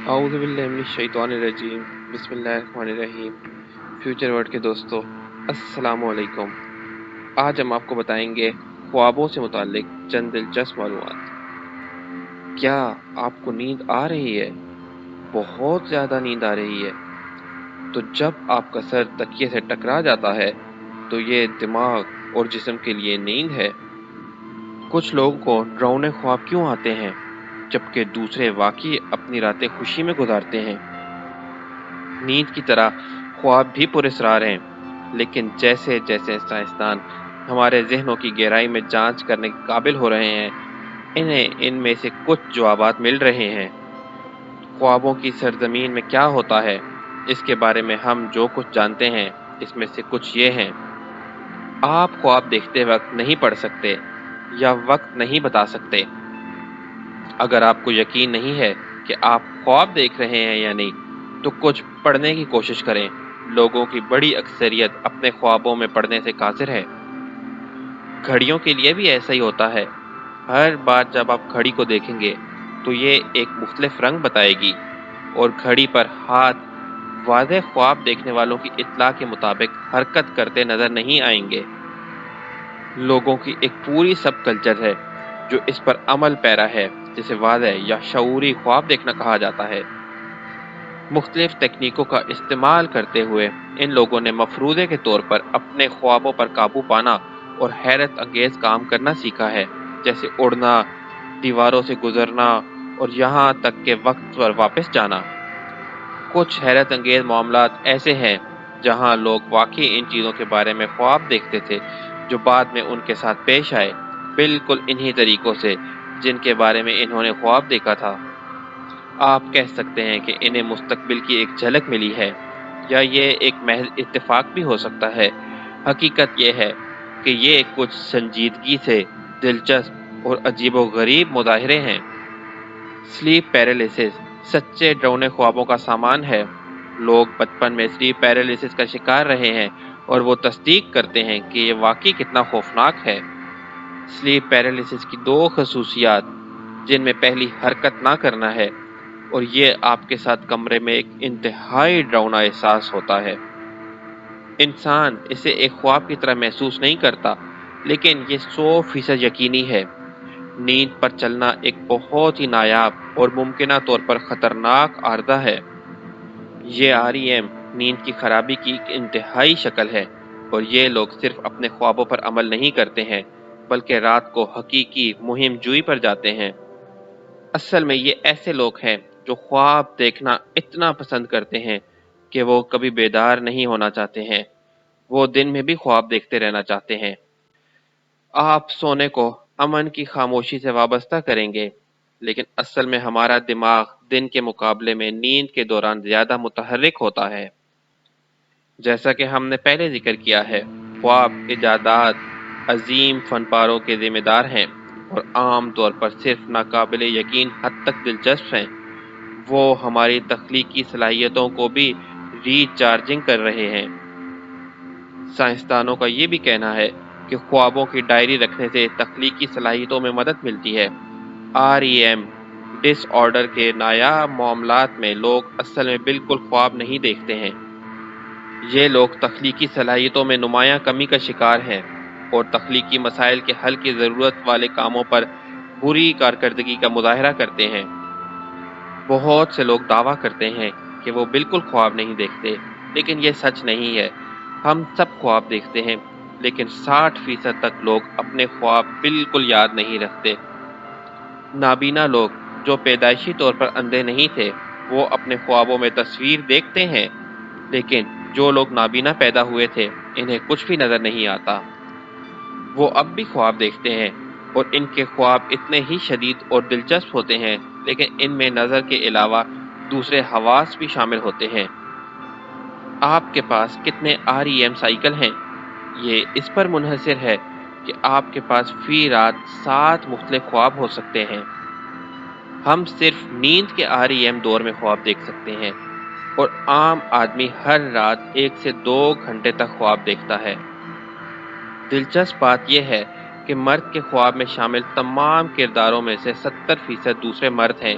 اعوذ باللہ من الشیطان الرجیم بسم اللہ الرحمن الرحیم۔ فیوچر ورڈ کے دوستو، السلام علیکم۔ آج ہم آپ کو بتائیں گے خوابوں سے متعلق چند دلچسپ معلومات۔ کیا آپ کو نیند آ رہی ہے؟ بہت زیادہ نیند آ رہی ہے؟ تو جب آپ کا سر تکیے سے ٹکرا جاتا ہے تو یہ دماغ اور جسم کے لیے نیند ہے۔ کچھ لوگوں کو ڈراؤنے خواب کیوں آتے ہیں جبکہ دوسرے واقعی اپنی راتیں خوشی میں گزارتے ہیں؟ نیند کی طرح خواب بھی پراسرار ہیں، لیکن جیسے جیسے سائنسدان ہمارے ذہنوں کی گہرائی میں جانچ کرنے کے قابل ہو رہے ہیں، انہیں ان میں سے کچھ جوابات مل رہے ہیں۔ خوابوں کی سرزمین میں کیا ہوتا ہے، اس کے بارے میں ہم جو کچھ جانتے ہیں اس میں سے کچھ یہ ہیں۔ آپ خواب دیکھتے وقت نہیں پڑھ سکتے یا وقت نہیں بتا سکتے۔ اگر آپ کو یقین نہیں ہے کہ آپ خواب دیکھ رہے ہیں یا نہیں، تو کچھ پڑھنے کی کوشش کریں۔ لوگوں کی بڑی اکثریت اپنے خوابوں میں پڑھنے سے قاصر ہے۔ گھڑیوں کے لیے بھی ایسا ہی ہوتا ہے۔ ہر بار جب آپ گھڑی کو دیکھیں گے تو یہ ایک مختلف رنگ بتائے گی، اور گھڑی پر ہاتھ واضح خواب دیکھنے والوں کی اطلاع کے مطابق حرکت کرتے نظر نہیں آئیں گے۔ لوگوں کی ایک پوری سب کلچر ہے جو اس پر عمل پیرا ہے، جسے واضح یا شعوری خواب دیکھنا کہا جاتا ہے۔ مختلف تکنیکوں کا استعمال کرتے ہوئے ان لوگوں نے مفروضے کے طور پر اپنے خوابوں پر قابو پانا اور حیرت انگیز کام کرنا سیکھا ہے، جیسے اڑنا، دیواروں سے گزرنا اور یہاں تک کہ وقت پر واپس جانا۔ کچھ حیرت انگیز معاملات ایسے ہیں جہاں لوگ واقعی ان چیزوں کے بارے میں خواب دیکھتے تھے جو بعد میں ان کے ساتھ پیش آئے، بالکل انہی طریقوں سے جن کے بارے میں انہوں نے خواب دیکھا تھا۔ آپ کہہ سکتے ہیں کہ انہیں مستقبل کی ایک جھلک ملی ہے، یا یہ ایک محض اتفاق بھی ہو سکتا ہے۔ حقیقت یہ ہے کہ یہ کچھ سنجیدگی سے دلچسپ اور عجیب و غریب مظاہرے ہیں۔ سلیپ پیرالیسس سچے ڈراؤنے خوابوں کا سامان ہے۔ لوگ بچپن میں سلیپ پیرالیسس کا شکار رہے ہیں اور وہ تصدیق کرتے ہیں کہ یہ واقعی کتنا خوفناک ہے۔ سلیپ پیرالیسس کی دو خصوصیات، جن میں پہلی حرکت نہ کرنا ہے، اور یہ آپ کے ساتھ کمرے میں ایک انتہائی ڈراؤنا احساس ہوتا ہے۔ انسان اسے ایک خواب کی طرح محسوس نہیں کرتا، لیکن یہ 100% یقینی ہے۔ نیند پر چلنا ایک بہت ہی نایاب اور ممکنہ طور پر خطرناک عارضہ ہے۔ یہ REM نیند کی خرابی کی ایک انتہائی شکل ہے، اور یہ لوگ صرف اپنے خوابوں پر عمل نہیں کرتے ہیں بلکہ رات کو حقیقی مہم جوئی پر جاتے ہیں۔ اصل میں یہ ایسے لوگ ہیں جو خواب دیکھنا اتنا پسند کرتے ہیں کہ وہ کبھی بیدار نہیں ہونا چاہتے ہیں۔ وہ دن میں بھی خواب دیکھتے رہنا چاہتے ہیں۔ آپ سونے کو امن کی خاموشی سے وابستہ کریں گے، لیکن اصل میں ہمارا دماغ دن کے مقابلے میں نیند کے دوران زیادہ متحرک ہوتا ہے۔ جیسا کہ ہم نے پہلے ذکر کیا ہے، خواب ایجادات عظیم فن پاروں کے ذمہ دار ہیں اور عام طور پر صرف ناقابل یقین حد تک دلچسپ ہیں۔ وہ ہماری تخلیقی صلاحیتوں کو بھی ری چارجنگ کر رہے ہیں۔ سائنسدانوں کا یہ بھی کہنا ہے کہ خوابوں کی ڈائری رکھنے سے تخلیقی صلاحیتوں میں مدد ملتی ہے۔ REM ڈس آرڈر کے نایاب معاملات میں لوگ اصل میں بالکل خواب نہیں دیکھتے ہیں۔ یہ لوگ تخلیقی صلاحیتوں میں نمایاں کمی کا شکار ہیں اور تخلیقی مسائل کے حل کی ضرورت والے کاموں پر بری کارکردگی کا مظاہرہ کرتے ہیں۔ بہت سے لوگ دعویٰ کرتے ہیں کہ وہ بالکل خواب نہیں دیکھتے، لیکن یہ سچ نہیں ہے۔ ہم سب خواب دیکھتے ہیں، لیکن 60% تک لوگ اپنے خواب بالکل یاد نہیں رکھتے۔ نابینا لوگ جو پیدائشی طور پر اندھے نہیں تھے، وہ اپنے خوابوں میں تصویر دیکھتے ہیں، لیکن جو لوگ نابینا پیدا ہوئے تھے انہیں کچھ بھی نظر نہیں آتا۔ وہ اب بھی خواب دیکھتے ہیں، اور ان کے خواب اتنے ہی شدید اور دلچسپ ہوتے ہیں، لیکن ان میں نظر کے علاوہ دوسرے حواس بھی شامل ہوتے ہیں۔ آپ کے پاس کتنے REM سائیکل ہیں، یہ اس پر منحصر ہے کہ آپ کے پاس فی رات 7 مختلف خواب ہو سکتے ہیں۔ ہم صرف نیند کے REM دور میں خواب دیکھ سکتے ہیں، اور عام آدمی ہر رات 1 سے 2 گھنٹے تک خواب دیکھتا ہے۔ دلچسپ بات یہ ہے کہ مرد کے خواب میں شامل تمام کرداروں میں سے 70% دوسرے مرد ہیں۔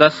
10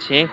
6